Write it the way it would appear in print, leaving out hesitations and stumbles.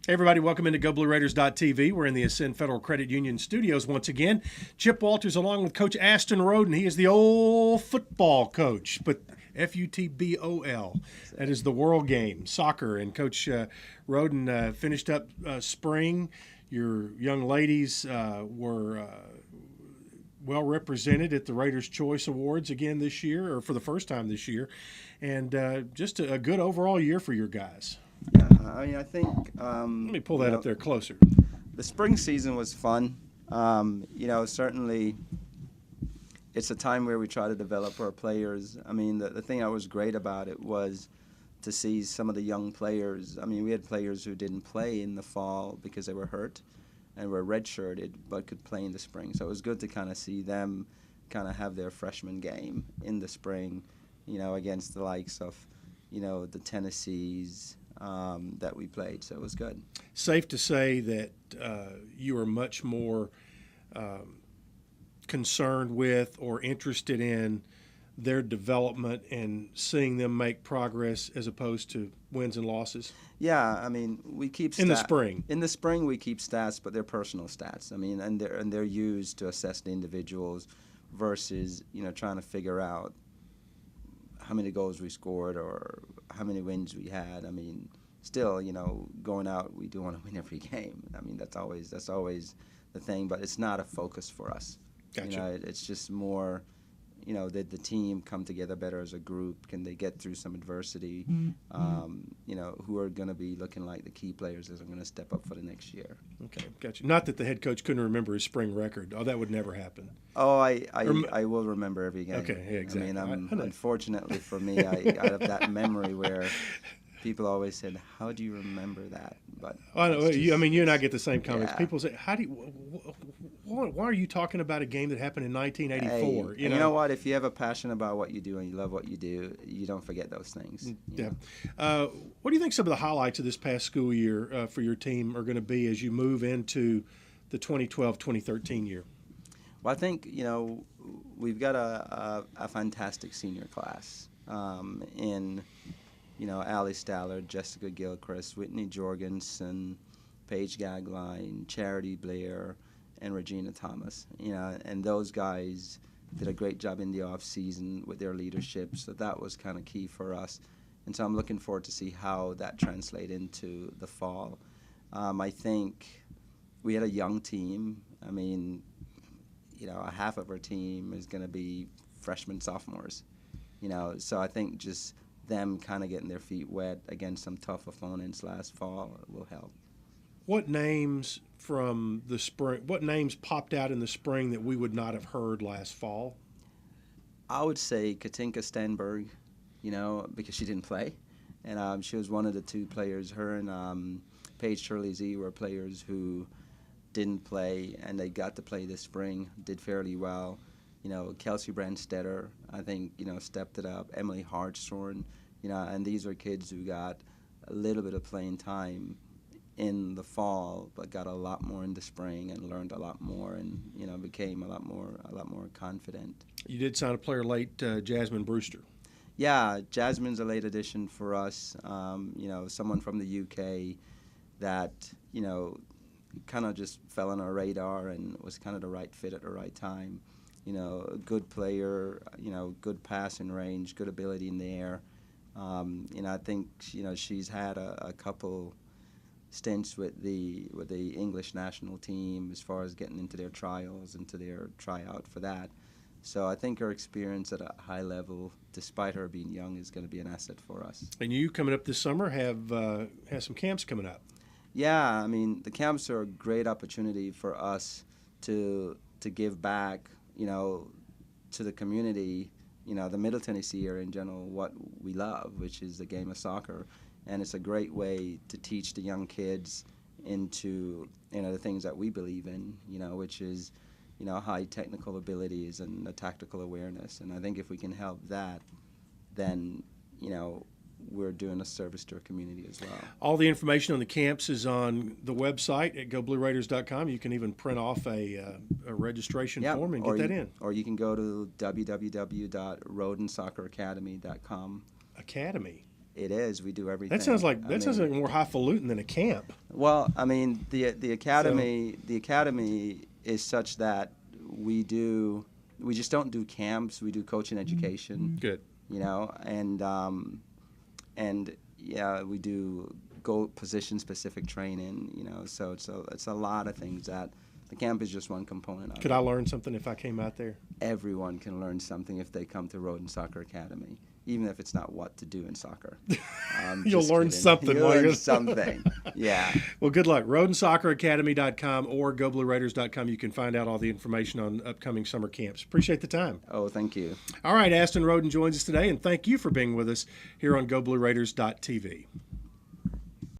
Hey everybody, welcome into GoBlueRaiders.tv. We're in the Ascend Federal Credit Union studios once again. Chip Walters along with Coach Aston Rhoden. He is the old football coach, but F-U-T-B-O-L. That is the world game, soccer. And Coach Rhoden finished up spring. Your young ladies were well represented at the Raiders' Choice Awards again this year, or for the first time this year. And just a good overall year for your guys. Yeah, I mean, I think. Let me pull that up there closer. The spring season was fun. Certainly it's a time where we try to develop our players. I mean, the thing that was great about it was to see some of the young players. I mean, we had players who didn't play in the fall because they were hurt and were redshirted but could play in the spring. So it was good to kind of see them kind of have their freshman game in the spring, against the likes of, the Tennessees, that we played, so it was good. Safe to say that you are much more concerned with or interested in their development and seeing them make progress as opposed to wins and losses? Yeah, I mean, we keep in the spring. In the spring, we keep stats, but they're personal stats. I mean, and they're used to assess the individuals versus trying to figure out how many goals we scored or how many wins we had. I mean, still, going out, we do want to win every game. I mean, that's always the thing, but it's not a focus for us. Gotcha. It's just more, did the team come together better as a group? Can they get through some adversity? Who are going to be looking like the key players that are going to step up for the next year? Okay, gotcha. Not that the head coach couldn't remember his spring record. Oh, that would never happen. Oh, I will remember every game. Okay, yeah, exactly. I mean, unfortunately for me, I have that memory where people always said, "How do you remember that?" But I know. You and I get the same comments. Yeah. People say, why are you talking about a game that happened in 1984? Hey, you know what? If you have a passion about what you do and you love what you do, you don't forget those things. Yeah. What do you think some of the highlights of this past school year for your team are going to be as you move into the 2012-2013 year? Well, I think, we've got a fantastic senior class in Allie Stallard, Jessica Gilchrist, Whitney Jorgensen, Paige Gagline, Charity Blair, and Regina Thomas. And those guys did a great job in the off season with their leadership. So that was kind of key for us. And so I'm looking forward to see how that translates into the fall. I think we had a young team. I mean, a half of our team is going to be freshmen, sophomores. So I think just them kind of getting their feet wet against some tough opponents last fall will help. What names from the spring? What names popped out in the spring that we would not have heard last fall? I would say Katinka Stenberg, because she didn't play, and she was one of the two players. Her and Paige Shirley Z were players who didn't play, and they got to play this spring. Did fairly well. Kelsey Brandstetter, I think, stepped it up. Emily Hartshorn, and these are kids who got a little bit of playing time in the fall, but got a lot more in the spring and learned a lot more, and became a lot more confident. You did sign a player late, Jasmine Brewster. Yeah, Jasmine's a late addition for us. Someone from the UK that kind of just fell on our radar and was kind of the right fit at the right time. A good player, good passing range, good ability in the air. I think she's had a couple stints with the English national team as far as getting into their trials, into their tryout for that. So I think her experience at a high level, despite her being young, is going to be an asset for us. And you coming up this summer have some camps coming up. Yeah, I mean, the camps are a great opportunity for us to give back, to the community, the Middle Tennessee area in general, what we love, which is the game of soccer. And it's a great way to teach the young kids into, the things that we believe in, which is, high technical abilities and the tactical awareness. And I think if we can help that, then, we're doing a service to our community as well. All the information on the camps is on the website at GoBlueRaiders.com. You can even print off a registration form and get that in. Or you can go to www.rodensocceracademy.com. Academy. It is. We do everything. That sounds like more highfalutin than a camp. Well, I mean, the academy is such that we just don't do camps. We do coaching education. Good. You know, and yeah, we do position specific training. You know, so it's a lot of things that. The camp is just one component of it. Could I learn something if I came out there? Everyone can learn something if they come to Rhoden Soccer Academy, even if it's not what to do in soccer. You'll learn something. You'll learn something. Yeah. Well, good luck. RhodenSoccerAcademy.com or GoBlueRaiders.com. You can find out all the information on upcoming summer camps. Appreciate the time. Oh, thank you. All right, Aston Rhoden joins us today, and thank you for being with us here on GoBlueRaiders.tv.